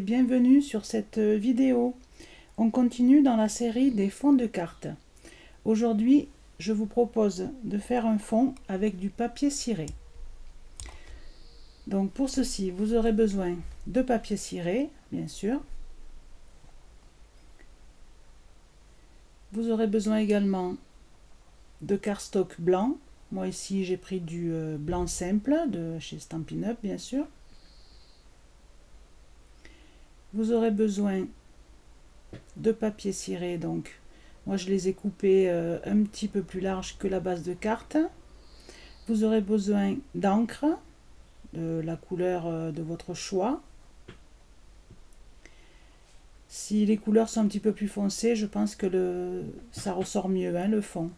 et bienvenue sur cette vidéo. On continue dans la série des fonds de cartes. Aujourd'hui, je vous propose de faire un fond avec du papier ciré. Donc pour ceci, vous aurez besoin de papier ciré, bien sûr. Vous aurez besoin également de cardstock blanc. Moi ici, j'ai pris du blanc simple de chez Stampin' Up, bien sûr. Vous aurez besoin de papier ciré, donc moi je les ai coupés un petit peu plus large que la base de carte. Vous aurez besoin d'encre de la couleur de votre choix. Si les couleurs sont un petit peu plus foncées, je pense que ça ressort mieux, hein, le fond.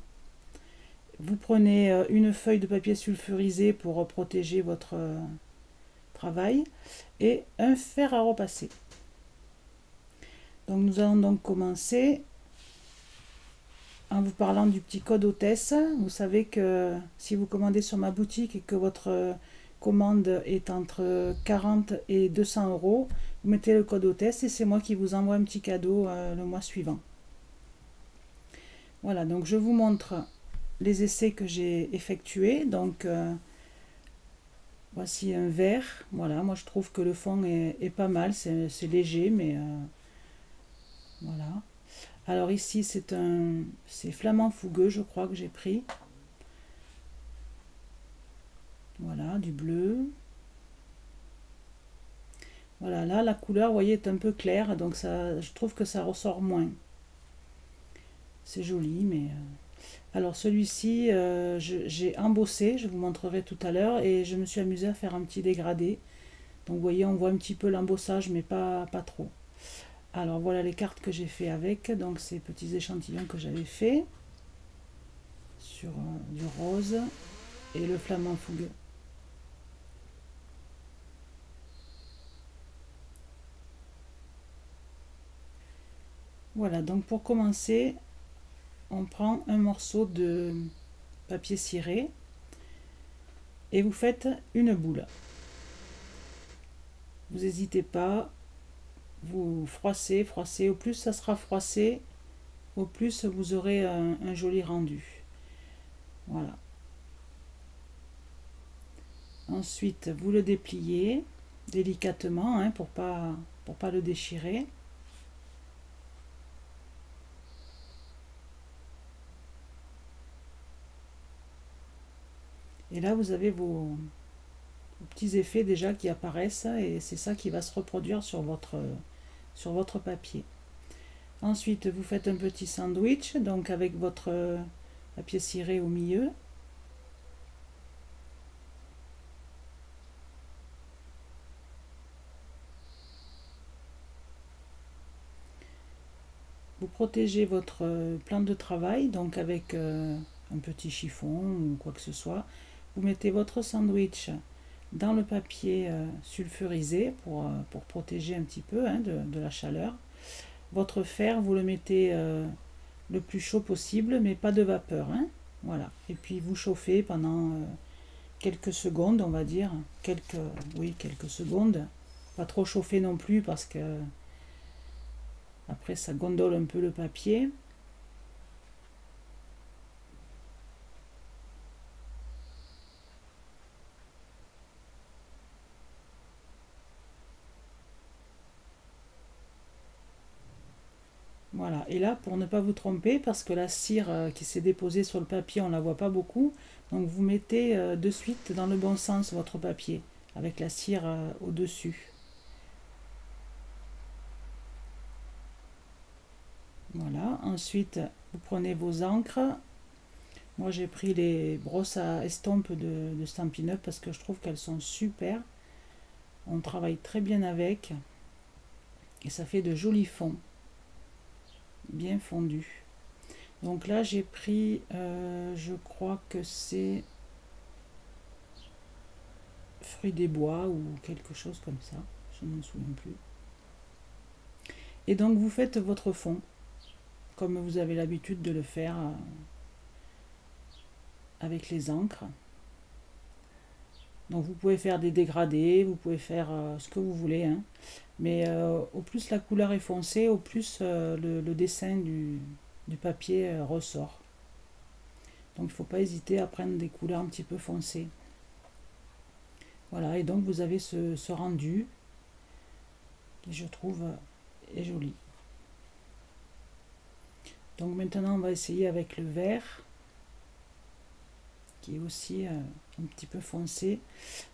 Vous prenez une feuille de papier sulfurisé pour protéger votre travail et un fer à repasser. Donc nous allons donc commencer en vous parlant du petit code hôtesse. Vous savez que si vous commandez sur ma boutique et que votre commande est entre 40 et 200 €, vous mettez le code hôtesse et c'est moi qui vous envoie un petit cadeau le mois suivant. Voilà, donc je vous montre les essais que j'ai effectués. Donc voici un vert. Voilà, moi je trouve que le fond est pas mal, c'est léger, mais voilà. Alors ici c'est flamand fougueux, je crois que j'ai pris. Voilà, du bleu. Voilà, là la couleur, vous voyez, est un peu claire, donc ça, je trouve que ça ressort moins. C'est joli, mais alors celui-ci, j'ai embossé, je vous montrerai tout à l'heure, et je me suis amusée à faire un petit dégradé. Donc vous voyez, on voit un petit peu l'embossage, mais pas trop. Alors voilà les cartes que j'ai fait avec, donc ces petits échantillons que j'avais fait sur du rose et le flamand fougueux. Voilà, donc pour commencer, on prend un morceau de papier ciré et vous faites une boule. Vous n'hésitez pas, vous froissez, au plus ça sera froissé, au plus vous aurez un joli rendu. Voilà. Ensuite, vous le dépliez délicatement, hein, pour pas le déchirer. Et là, vous avez vos petits effets déjà qui apparaissent et c'est ça qui va se reproduire sur votre papier. Ensuite, vous faites un petit sandwich, donc avec votre papier ciré au milieu. Vous protégez votre plan de travail, donc avec un petit chiffon ou quoi que ce soit. Vous mettez votre sandwich dans le papier sulfurisé pour protéger un petit peu, hein, de la chaleur. Votre fer, vous le mettez le plus chaud possible, mais pas de vapeur, hein. Voilà. Et puis vous chauffez pendant quelques secondes, on va dire. Quelques secondes. Pas trop chauffer non plus parce que après ça gondole un peu le papier. Voilà, et là pour ne pas vous tromper, parce que la cire qui s'est déposée sur le papier, on ne la voit pas beaucoup, donc vous mettez de suite dans le bon sens votre papier, avec la cire au-dessus. Voilà, ensuite vous prenez vos encres. Moi j'ai pris les brosses à estompe de Stampin' Up parce que je trouve qu'elles sont super. On travaille très bien avec et ça fait de jolis fonds, bien fondus. Donc là j'ai pris, je crois que c'est fruits des bois ou quelque chose comme ça, je ne me souviens plus. Et donc vous faites votre fond comme vous avez l'habitude de le faire avec les encres. Donc vous pouvez faire des dégradés, vous pouvez faire ce que vous voulez, hein. Mais au plus la couleur est foncée, au plus le dessin du papier ressort. Donc il ne faut pas hésiter à prendre des couleurs un petit peu foncées. Voilà, et donc vous avez ce rendu qui, je trouve, est joli. Donc maintenant on va essayer avec le vert, qui est aussi un petit peu foncé.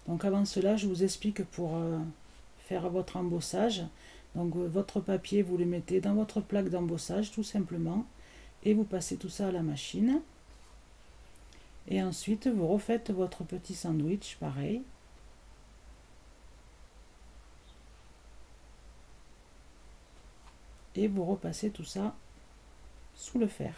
Donc avant cela, je vous explique pour faire votre embossage. Donc votre papier, vous le mettez dans votre plaque d'embossage tout simplement, et vous passez tout ça à la machine. Et ensuite, vous refaites votre petit sandwich, pareil. Et vous repassez tout ça sous le fer.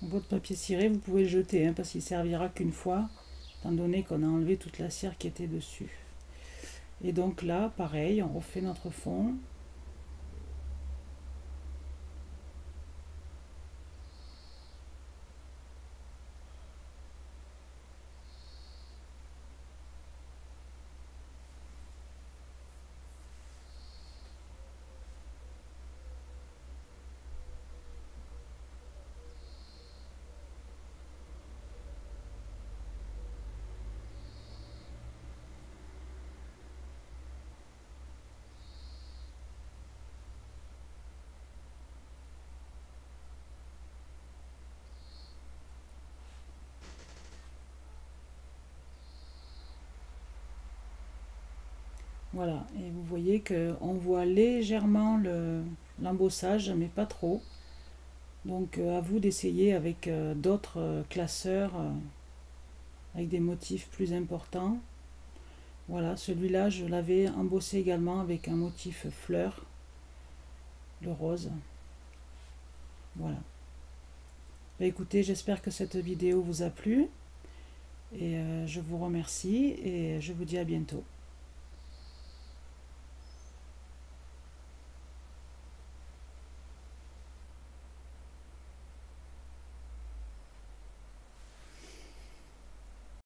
Votre papier ciré, vous pouvez le jeter, hein, parce qu'il servira qu'une fois, étant donné qu'on a enlevé toute la cire qui était dessus. Et donc là, pareil, on refait notre fond. Voilà, et vous voyez qu'on voit légèrement l'embossage, mais pas trop. Donc à vous d'essayer avec d'autres classeurs, avec des motifs plus importants. Voilà, celui-là, je l'avais embossé également avec un motif fleur, le rose. Voilà. Bah, écoutez, j'espère que cette vidéo vous a plu. Et je vous remercie et je vous dis à bientôt.